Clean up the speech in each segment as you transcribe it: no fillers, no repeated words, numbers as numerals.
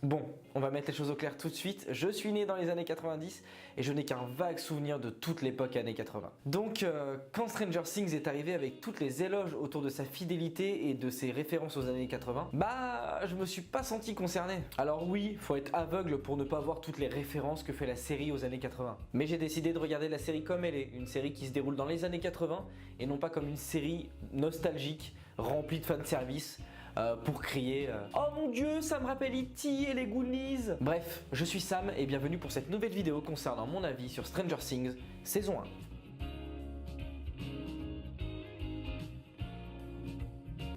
Bon, on va mettre les choses au clair tout de suite. Je suis né dans les années 90 et je n'ai qu'un vague souvenir de toute l'époque années 80. Donc, quand Stranger Things est arrivé avec toutes les éloges autour de sa fidélité et de ses références aux années 80, bah, je me suis pas senti concerné. Alors oui, faut être aveugle pour ne pas voir toutes les références que fait la série aux années 80. Mais j'ai décidé de regarder la série comme elle est, une série qui se déroule dans les années 80 et non pas comme une série nostalgique, remplie de fanservice. Pour crier oh mon dieu, ça me rappelle E.T. et les Goonies. Bref, je suis Sam et bienvenue pour cette nouvelle vidéo concernant mon avis sur Stranger Things saison 1.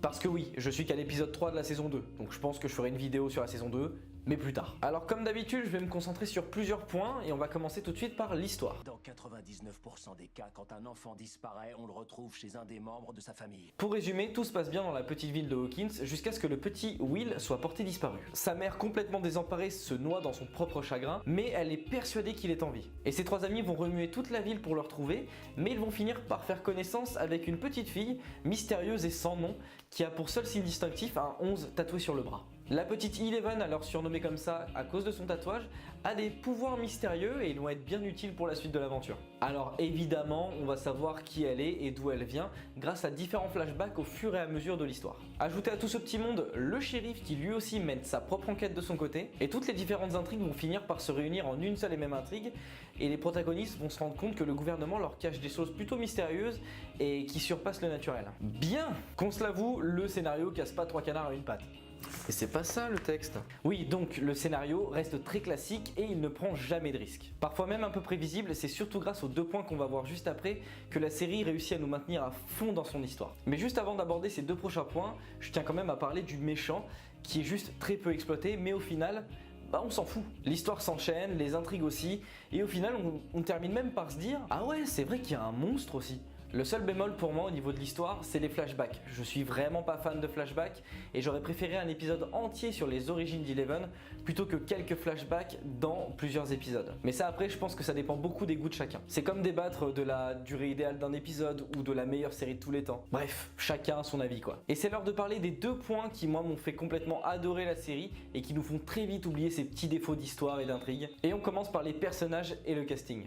Parce que oui, je suis qu'à l'épisode 3 de la saison 2, donc je pense que je ferai une vidéo sur la saison 2, mais plus tard. Alors comme d'habitude, je vais me concentrer sur plusieurs points et on va commencer tout de suite par l'histoire. Dans 99% des cas, quand un enfant disparaît, on le retrouve chez un des membres de sa famille. Pour résumer, tout se passe bien dans la petite ville de Hawkins jusqu'à ce que le petit Will soit porté disparu. Sa mère, complètement désemparée, se noie dans son propre chagrin, mais elle est persuadée qu'il est en vie. Et ses trois amis vont remuer toute la ville pour le retrouver, mais ils vont finir par faire connaissance avec une petite fille, mystérieuse et sans nom, qui a pour seul signe distinctif un 11 tatoué sur le bras. La petite Eleven, alors surnommée comme ça à cause de son tatouage, a des pouvoirs mystérieux et ils vont être bien utiles pour la suite de l'aventure. Alors évidemment, on va savoir qui elle est et d'où elle vient grâce à différents flashbacks au fur et à mesure de l'histoire. Ajoutez à tout ce petit monde le shérif qui lui aussi mène sa propre enquête de son côté et toutes les différentes intrigues vont finir par se réunir en une seule et même intrigue et les protagonistes vont se rendre compte que le gouvernement leur cache des choses plutôt mystérieuses et qui surpassent le naturel. Bien, qu'on se l'avoue, le scénario casse pas trois canards à une patte. Et c'est pas ça le texte. Oui, donc le scénario reste très classique et il ne prend jamais de risques. Parfois même un peu prévisible, c'est surtout grâce aux deux points qu'on va voir juste après que la série réussit à nous maintenir à fond dans son histoire. Mais juste avant d'aborder ces deux prochains points, je tiens quand même à parler du méchant qui est juste très peu exploité, mais au final, bah on s'en fout. L'histoire s'enchaîne, les intrigues aussi, et au final on termine même par se dire « Ah ouais, c'est vrai qu'il y a un monstre aussi ». Le seul bémol pour moi au niveau de l'histoire, c'est les flashbacks. Je suis vraiment pas fan de flashbacks et j'aurais préféré un épisode entier sur les origines d'Eleven plutôt que quelques flashbacks dans plusieurs épisodes. Mais ça après, je pense que ça dépend beaucoup des goûts de chacun. C'est comme débattre de la durée idéale d'un épisode ou de la meilleure série de tous les temps. Bref, chacun a son avis quoi. Et c'est l'heure de parler des deux points qui moi m'ont fait complètement adorer la série et qui nous font très vite oublier ces petits défauts d'histoire et d'intrigue. Et on commence par les personnages et le casting.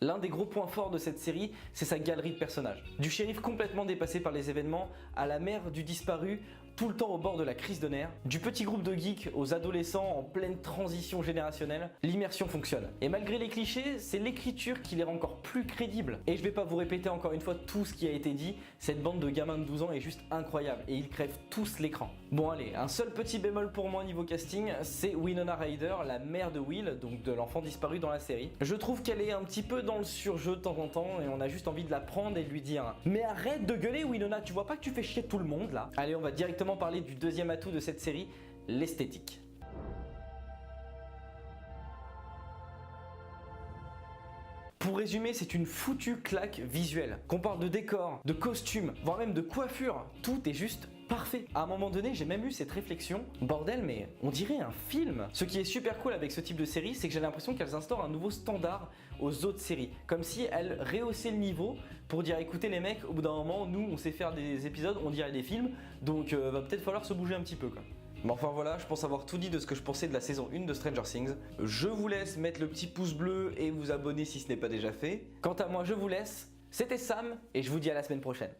L'un des gros points forts de cette série, c'est sa galerie de personnages. Du shérif complètement dépassé par les événements, à la mère du disparu, tout le temps au bord de la crise de nerfs, du petit groupe de geeks aux adolescents en pleine transition générationnelle, l'immersion fonctionne. Et malgré les clichés, c'est l'écriture qui les rend encore plus crédibles. Et je vais pas vous répéter encore une fois tout ce qui a été dit, cette bande de gamins de 12 ans est juste incroyable et ils crèvent tous l'écran. Bon allez, un seul petit bémol pour moi niveau casting, c'est Winona Ryder, la mère de Will, donc de l'enfant disparu dans la série. Je trouve qu'elle est un petit peu dans le surjeu de temps en temps et on a juste envie de la prendre et de lui dire « Mais arrête de gueuler Winona, tu vois pas que tu fais chier tout le monde là ?» Allez, on va directement parler du deuxième atout de cette série, l'esthétique. Pour résumer, c'est une foutue claque visuelle. Qu'on parle de décor, de costumes, voire même de coiffure, tout est juste parfait. À un moment donné, j'ai même eu cette réflexion, bordel, mais on dirait un film. Ce qui est super cool avec ce type de série, c'est que j'ai l'impression qu'elles instaurent un nouveau standard aux autres séries. Comme si elles rehaussaient le niveau pour dire écoutez les mecs, au bout d'un moment, nous on sait faire des épisodes, on dirait des films, donc va peut-être falloir se bouger un petit peu quoi. Mais enfin voilà, je pense avoir tout dit de ce que je pensais de la saison 1 de Stranger Things. Je vous laisse mettre le petit pouce bleu et vous abonner si ce n'est pas déjà fait. Quant à moi, je vous laisse. C'était Sam et je vous dis à la semaine prochaine.